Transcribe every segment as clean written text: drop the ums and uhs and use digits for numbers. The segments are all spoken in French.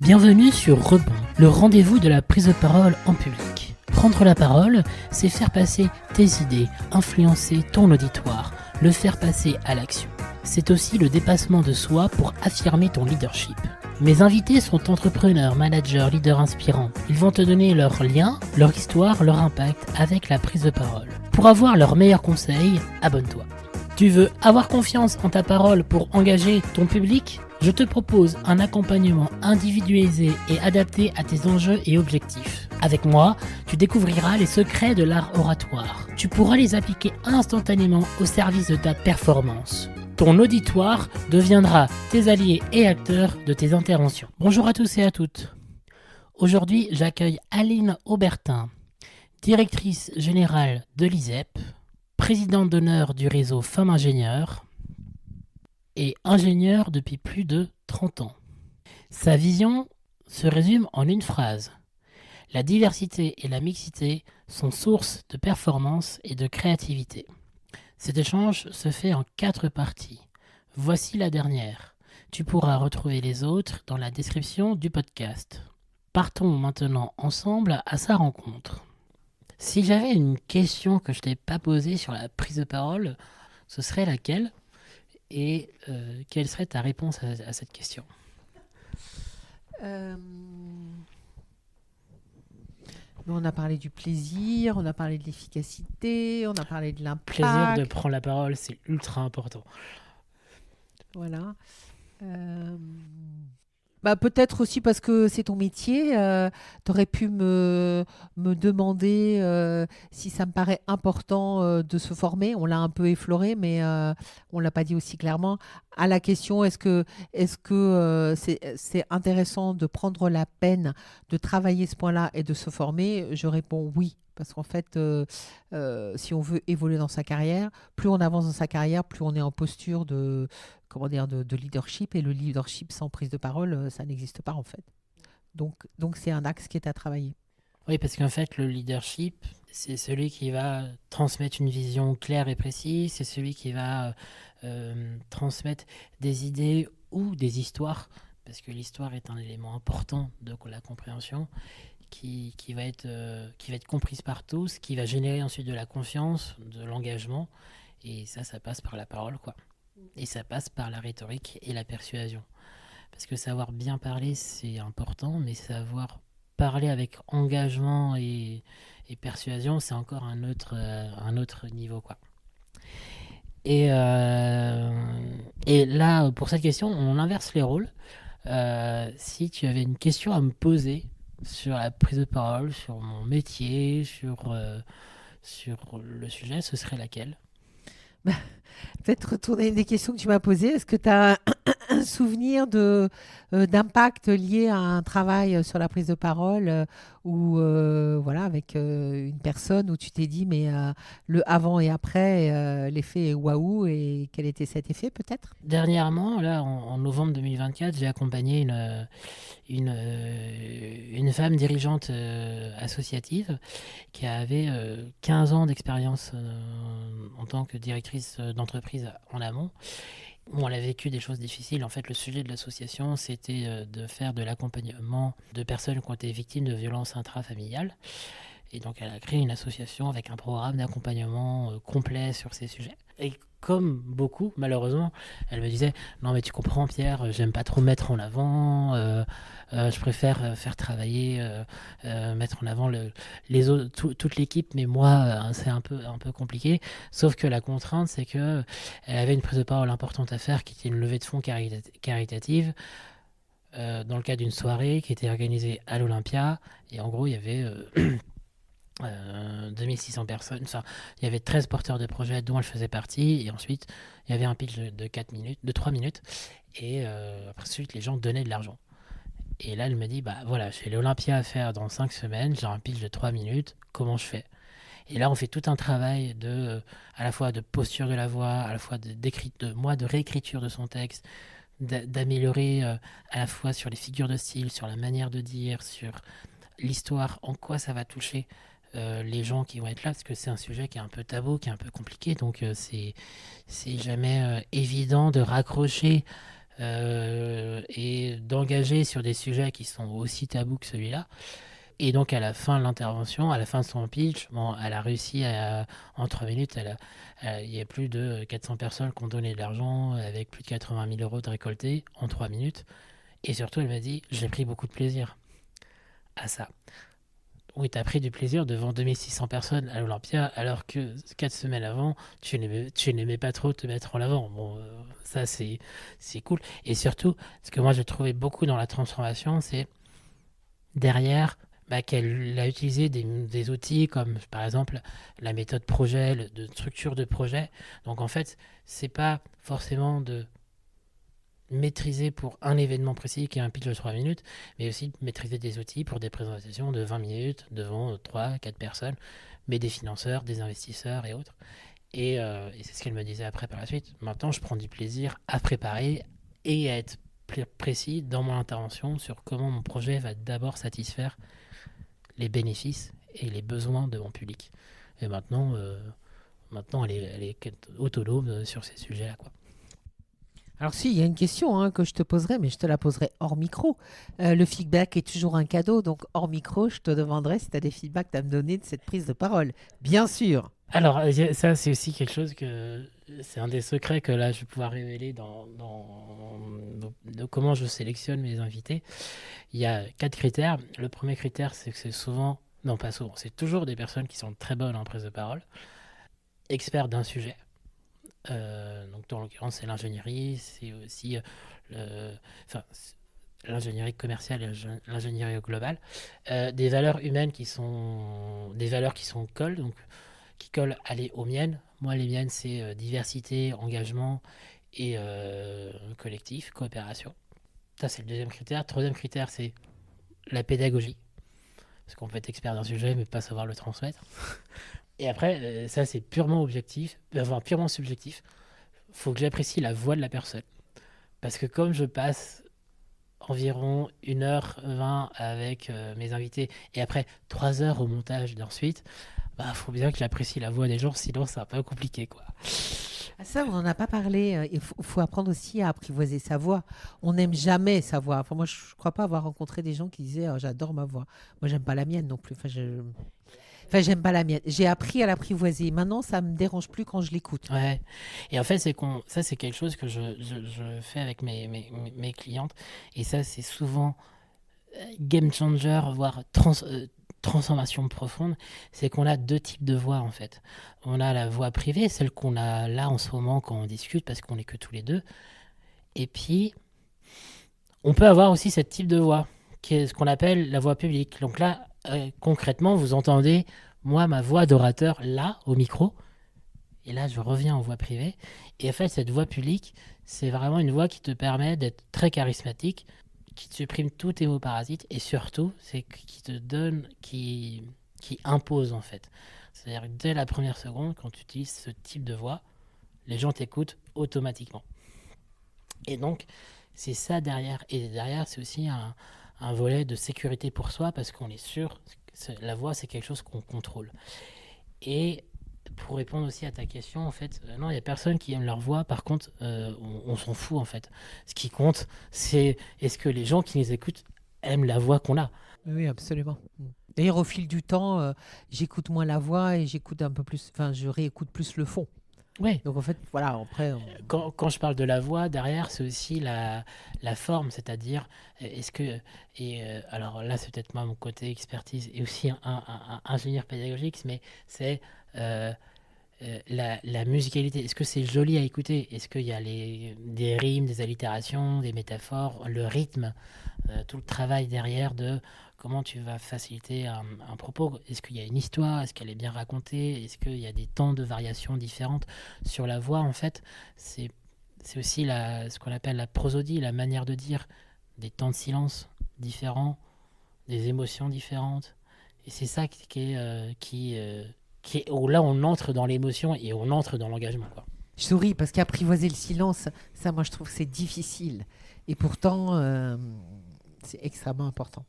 Bienvenue sur Rebond, le rendez-vous de la prise de parole en public. Prendre la parole, c'est faire passer tes idées, influencer ton auditoire, le faire passer à l'action. C'est aussi le dépassement de soi pour affirmer ton leadership. Mes invités sont entrepreneurs, managers, leaders inspirants. Ils vont te donner leurs liens, leur histoire, leur impact avec la prise de parole. Pour avoir leurs meilleurs conseils, abonne-toi. Tu veux avoir confiance en ta parole pour engager ton public ? Je te propose un accompagnement individualisé et adapté à tes enjeux et objectifs. Avec moi, tu découvriras les secrets de l'art oratoire. Tu pourras les appliquer instantanément au service de ta performance. Ton auditoire deviendra tes alliés et acteurs de tes interventions. Bonjour à tous et à toutes. Aujourd'hui, j'accueille Aline Aubertin, directrice générale de l'ISEP, présidente d'honneur du réseau Femmes Ingénieurs et ingénieure depuis plus de 30 ans. Sa vision se résume en une phrase. La diversité et la mixité sont source de performance et de créativité. Cet échange se fait en 4 parties. Voici la dernière. Tu pourras retrouver les autres dans la description du podcast. Partons maintenant ensemble à sa rencontre. Si j'avais une question que je t'ai pas posée sur la prise de parole, ce serait laquelle ? Et quelle serait ta réponse à cette question ? On a parlé du plaisir, on a parlé de l'efficacité, on a parlé de l'impact. Plaisir de prendre la parole, c'est ultra important. Voilà. Peut-être aussi parce que c'est ton métier. Tu aurais pu me demander si ça me paraît important de se former. On l'a un peu effleuré, mais on ne l'a pas dit aussi clairement. À la question, est-ce que c'est intéressant de prendre la peine de travailler ce point-là et de se former ? Je réponds oui. Parce qu'en fait, si on veut évoluer dans sa carrière, plus on avance dans sa carrière, plus on est en posture de leadership. Et le leadership sans prise de parole, ça n'existe pas en fait. Donc c'est un axe qui est à travailler. Oui, parce qu'en fait, le leadership, c'est celui qui va transmettre une vision claire et précise, c'est celui qui va transmettre des idées ou des histoires, parce que l'histoire est un élément important de la compréhension, qui va être comprise par tous, qui va générer ensuite de la confiance, de l'engagement, et ça passe par la parole, quoi. Et ça passe par la rhétorique et la persuasion. Parce que savoir bien parler, c'est important, mais savoir parler avec engagement et persuasion, c'est encore un autre niveau, quoi. Et là, pour cette question, on inverse les rôles. Si tu avais une question à me poser sur la prise de parole, sur mon métier, sur le sujet, ce serait laquelle ? Peut-être retourner une des questions que tu m'as posées. Est-ce que tu as un souvenir d'impact lié à un travail sur la prise de parole ou avec une personne où tu t'es dit mais le avant et après, l'effet est waouh, et quel était cet effet peut-être ? Dernièrement, là, en novembre 2024, j'ai accompagné une femme dirigeante associative qui avait 15 ans d'expérience en tant que directrice d'entreprise en amont. Bon, elle a vécu des choses difficiles. En fait, le sujet de l'association, c'était de faire de l'accompagnement de personnes qui ont été victimes de violences intrafamiliales. Et donc, elle a créé une association avec un programme d'accompagnement complet sur ces sujets. Et comme beaucoup, malheureusement, elle me disait « Non, mais tu comprends, Pierre, j'aime pas trop mettre en avant. Je préfère faire travailler, mettre en avant les autres, toute l'équipe, mais moi, c'est un peu compliqué. » Sauf que la contrainte, c'est qu'elle avait une prise de parole importante à faire, qui était une levée de fonds caritative, dans le cadre d'une soirée qui était organisée à l'Olympia. Et en gros, il y avait 2600 personnes, enfin, il y avait 13 porteurs de projets dont elle faisait partie, et ensuite il y avait un pitch de 3 minutes, et ensuite les gens donnaient de l'argent. Et là elle me dit, voilà, j'ai l'Olympia à faire dans 5 semaines, j'ai un pitch de 3 minutes, comment je fais ? Et là on fait tout un travail à la fois de posture de la voix, à la fois de réécriture de son texte, d'améliorer à la fois sur les figures de style, sur la manière de dire, sur l'histoire, en quoi ça va toucher les gens qui vont être là, parce que c'est un sujet qui est un peu tabou, qui est un peu compliqué, donc c'est jamais évident de raccrocher et d'engager sur des sujets qui sont aussi tabous que celui-là. Et donc à la fin de l'intervention, à la fin de son pitch, bon, elle a réussi en 3 minutes, il y a plus de 400 personnes qui ont donné de l'argent avec plus de 80 000 euros de récoltés en 3 minutes. Et surtout, elle m'a dit, j'ai pris beaucoup de plaisir à ça. Oui, tu as pris du plaisir devant 2600 personnes à l'Olympia, alors que 4 semaines avant, tu n'aimais pas trop te mettre en avant. Bon, ça, c'est cool. Et surtout, ce que moi, j'ai trouvé beaucoup dans la transformation, c'est derrière qu'elle a utilisé des outils comme, par exemple, la méthode projet, de structure de projet. Donc, en fait, c'est pas forcément de maîtriser pour un événement précis qui est un pitch de 3 minutes, mais aussi maîtriser des outils pour des présentations de 20 minutes devant 3 4 personnes, mais des financeurs, des investisseurs et autres. Et c'est ce qu'elle me disait après par la suite. Maintenant, je prends du plaisir à préparer et à être précis dans mon intervention sur comment mon projet va d'abord satisfaire les bénéfices et les besoins de mon public. Et maintenant elle est autonome sur ces sujets-là, quoi. Alors si, il y a une question que je te poserai, mais je te la poserai hors micro. Le feedback est toujours un cadeau, donc hors micro, je te demanderai si tu as des feedbacks à me donner de cette prise de parole. Bien sûr. Alors, ça, c'est aussi quelque chose c'est un des secrets que là, je vais pouvoir révéler de comment je sélectionne mes invités. Il y a 4 critères. Le premier critère, c'est que c'est souvent, non pas souvent, c'est toujours des personnes qui sont très bonnes en prise de parole, experts d'un sujet. Donc, dans l'occurrence, c'est l'ingénierie, c'est aussi l'ingénierie commerciale et l'ingénierie globale. Des valeurs humaines des valeurs qui sont colles, donc qui collent aux miennes. Moi, les miennes, c'est diversité, engagement et collectif, coopération. Ça, c'est le deuxième critère. Troisième critère, c'est la pédagogie. Parce qu'on peut être expert d'un sujet, mais pas savoir le transmettre. Et après, ça, c'est purement objectif, purement subjectif. Faut que j'apprécie la voix de la personne. Parce que comme je passe environ 1h20 avec mes invités, et après 3 heures au montage d'ensuite, faut bien que j'apprécie la voix des gens, sinon c'est un peu compliqué, quoi. Ça, on n'en a pas parlé. Il faut apprendre aussi à apprivoiser sa voix. On n'aime jamais sa voix. Enfin, moi, je ne crois pas avoir rencontré des gens qui disaient j'adore ma voix. Moi, j'aime pas la mienne non plus. J'aime pas la mienne. J'ai appris à l'apprivoiser. Maintenant, ça me dérange plus quand je l'écoute. Ouais. Et en fait, ça, c'est quelque chose que je fais avec mes clientes. Et ça, c'est souvent game changer, voire transformation profonde. C'est qu'on a 2 types de voix, en fait. On a la voix privée, celle qu'on a là en ce moment quand on discute, parce qu'on n'est que tous les deux. Et puis, on peut avoir aussi ce type de voix, qui est ce qu'on appelle la voix publique. Donc là, concrètement, vous entendez, moi, ma voix d'orateur, là, au micro. Et là, je reviens en voix privée. Et en fait, cette voix publique, c'est vraiment une voix qui te permet d'être très charismatique, qui te supprime tous tes mots parasites, et surtout, c'est qui te donne, qui impose, en fait. C'est-à-dire que dès la première seconde, quand tu utilises ce type de voix, les gens t'écoutent automatiquement. Et donc, c'est ça derrière. Et derrière, c'est aussi un volet de sécurité pour soi, parce qu'on est sûr que la voix, c'est quelque chose qu'on contrôle. Et pour répondre aussi à ta question, en fait, non, il n'y a personne qui aime leur voix. Par contre, on s'en fout, en fait. Ce qui compte, c'est est-ce que les gens qui les écoutent aiment la voix qu'on a. Oui, absolument. D'ailleurs, au fil du temps, j'écoute moins la voix et j'écoute un peu plus. Enfin, je réécoute plus le fond. Ouais. Donc en fait, voilà, après. Quand je parle de la voix, derrière, c'est aussi la forme, c'est-à-dire, est-ce que. Alors là, c'est peut-être moi, mon côté expertise, et aussi un ingénieur pédagogique, mais c'est la musicalité. Est-ce que c'est joli à écouter? Est-ce qu'il y a des rimes, des allitérations, des métaphores, le rythme, tout le travail derrière de comment tu vas faciliter un propos? Est-ce qu'il y a une histoire? Est-ce qu'elle est bien racontée? Est-ce qu'il y a des temps de variation différentes sur la voix? En fait, c'est aussi ce qu'on appelle la prosodie, la manière de dire, des temps de silence différents, des émotions différentes. Et c'est ça où là on entre dans l'émotion et on entre dans l'engagement, quoi. Je souris parce qu'apprivoiser le silence, ça, moi, je trouve que c'est difficile. Et pourtant, c'est extrêmement important.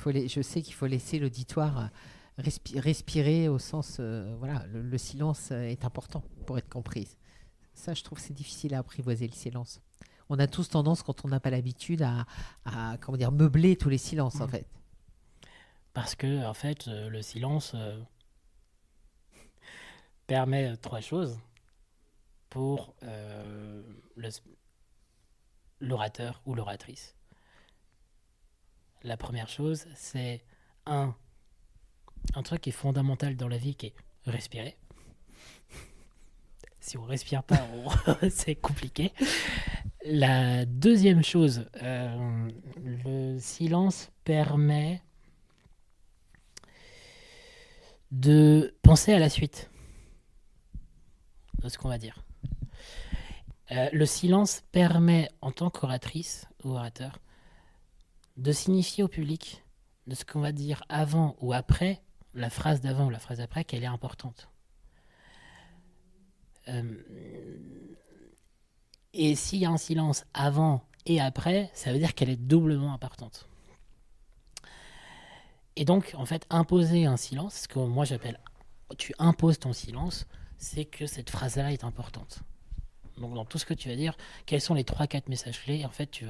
Je sais qu'il faut laisser l'auditoire respirer au sens... voilà, le silence est important pour être comprise. Ça, je trouve que c'est difficile à apprivoiser le silence. On a tous tendance, quand on n'a pas l'habitude, comment dire, meubler tous les silences, en fait. Parce que, en fait, le silence permet trois choses pour l'orateur ou l'oratrice. La première chose, c'est un, un truc qui est fondamental dans la vie, qui est respirer. Si on respire pas, c'est compliqué. La deuxième chose, le silence permet de penser à la suite de ce qu'on va dire. Le silence permet, en tant qu'oratrice ou orateur, de signifier au public de ce qu'on va dire avant ou après, la phrase d'avant ou la phrase après, qu'elle est importante. Et s'il y a un silence avant et après, ça veut dire qu'elle est doublement importante. Et donc, en fait, imposer un silence, ce que moi j'appelle tu imposes ton silence, c'est que cette phrase-là est importante. Donc, dans tout ce que tu vas dire, quels sont les 3-4 messages clés? En fait,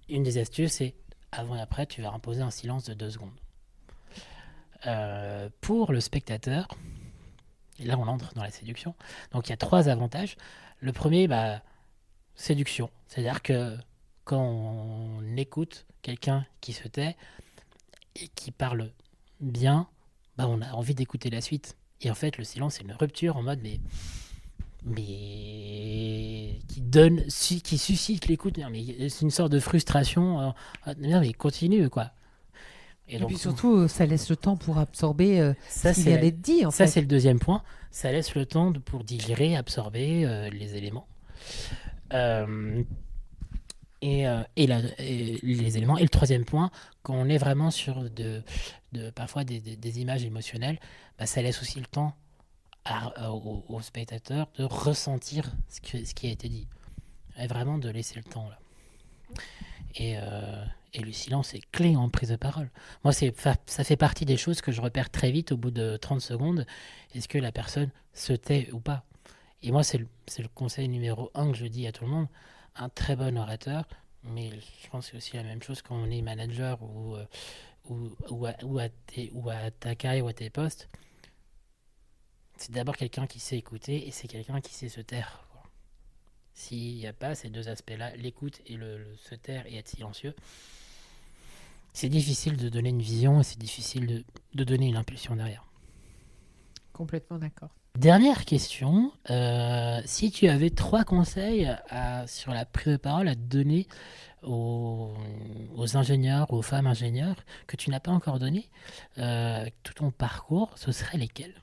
une des astuces, c'est avant et après, tu vas imposer un silence de 2 secondes. Pour le spectateur, et là on entre dans la séduction, donc il y a 3 avantages. Le premier, séduction. C'est-à-dire que quand on écoute quelqu'un qui se tait et qui parle bien, on a envie d'écouter la suite. Et en fait, le silence, c'est une rupture en mode mais qui suscite l'écoute. Mais c'est une sorte de frustration. Mais continue, quoi. Et puis surtout, ça laisse le temps pour absorber ça, ce qui vient d'être dit. Ça, c'est le deuxième point. Ça laisse le temps pour digérer, absorber les éléments. Et les éléments. Et le troisième point, quand on est vraiment sur parfois des images émotionnelles, ça laisse aussi le temps au spectateur de ressentir ce qui a été dit. Et vraiment de laisser le temps là. Et le silence est clé en prise de parole. Moi, ça fait partie des choses que je repère très vite au bout de 30 secondes. Est-ce que la personne se tait ou pas? Et moi, c'est le conseil numéro 1 que je dis à tout le monde. Un très bon orateur, mais je pense que c'est aussi la même chose quand on est manager ou à ta carrière ou à tes postes. C'est d'abord quelqu'un qui sait écouter et c'est quelqu'un qui sait se taire. S'il n'y a pas ces deux aspects-là, l'écoute et le se taire et être silencieux, c'est difficile de donner une vision et c'est difficile de donner une impulsion derrière. Complètement d'accord. Dernière question, si tu avais 3 conseils sur la prise de parole à donner aux ingénieurs, aux femmes ingénieurs, que tu n'as pas encore donné, avec tout ton parcours, ce seraient lesquels?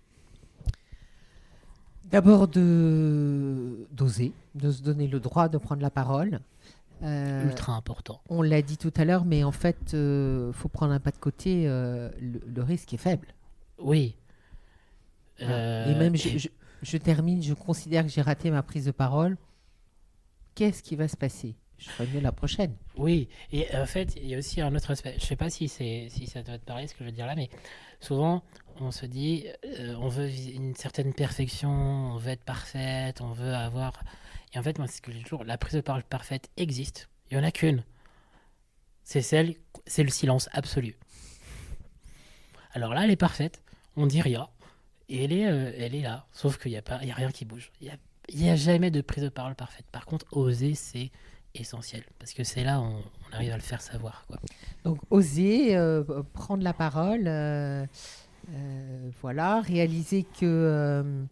D'abord d'oser, de se donner le droit de prendre la parole. Ultra important. On l'a dit tout à l'heure, mais en fait, faut prendre un pas de côté. Le risque est faible. Oui. Et même, je termine, je considère que j'ai raté ma prise de parole. Qu'est-ce qui va se passer? Je ferai mieux la prochaine. Oui, et en fait, il y a aussi un autre aspect. Je ne sais pas si ça doit te parler, ce que je veux dire là, mais souvent, on se dit, on veut une certaine perfection, on veut être parfaite, on veut avoir... Et en fait, moi, c'est ce que je dis toujours, la prise de parole parfaite existe. Il n'y en a qu'une. C'est le silence absolu. Alors là, elle est parfaite, on dit rien, et elle est là, sauf qu'il n'y a rien qui bouge. Il n'y a jamais de prise de parole parfaite. Par contre, oser, c'est essentiel, parce que c'est là où on arrive à le faire savoir, quoi. Donc, oser prendre la parole, voilà, réaliser que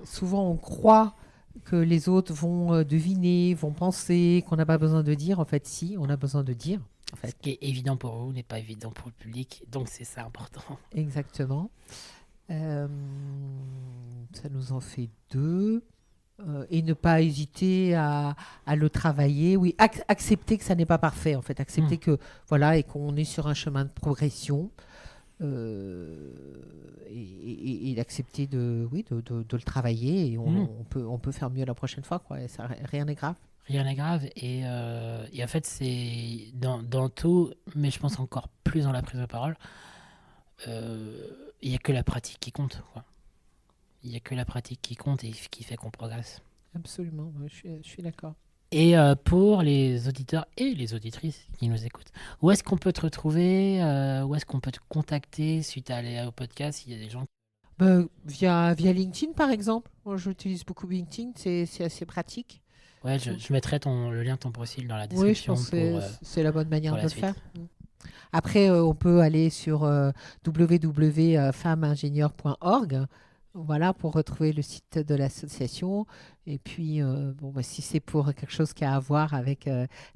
souvent on croit que les autres vont deviner, vont penser, qu'on n'a pas besoin de dire. En fait, si, on a besoin de dire. En fait. Ce qui est évident pour vous n'est pas évident pour le public, donc c'est ça important. Exactement. Ça nous en fait 2. Et ne pas hésiter à le travailler. Oui, accepter que ça n'est pas parfait, en fait. Accepter que, voilà, et qu'on est sur un chemin de progression. Et d'accepter de le travailler. Et on peut faire mieux la prochaine fois, quoi. Et ça, rien n'est grave. Rien n'est grave. Et en fait, c'est dans tout, mais je pense encore plus dans la prise de parole, il n'y a que la pratique qui compte, quoi. Il n'y a que la pratique qui compte et qui fait qu'on progresse. Absolument, je suis d'accord. Et pour les auditeurs et les auditrices qui nous écoutent, où est-ce qu'on peut te retrouver, où est-ce qu'on peut te contacter suite au podcast, s'il y a des gens... Via LinkedIn, par exemple. Moi, j'utilise beaucoup LinkedIn, c'est assez pratique. Ouais, je mettrai le lien de ton profil dans la Oui, je description pense que c'est la bonne manière pour de la le suite. faire. Après, on peut aller sur www.femmesingénieures.org, voilà, pour retrouver le site de l'association. Et puis, si c'est pour quelque chose qui a à voir avec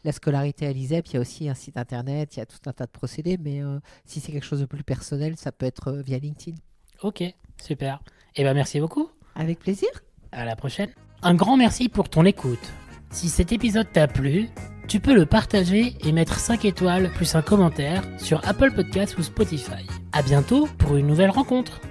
la scolarité à l'ISEP, il y a aussi un site internet, il y a tout un tas de procédés. Mais si c'est quelque chose de plus personnel, ça peut être via LinkedIn. Ok, super. Et ben merci beaucoup. Avec plaisir. À la prochaine. Un grand merci pour ton écoute. Si cet épisode t'a plu, tu peux le partager et mettre 5 étoiles plus un commentaire sur Apple Podcasts ou Spotify. À bientôt pour une nouvelle rencontre.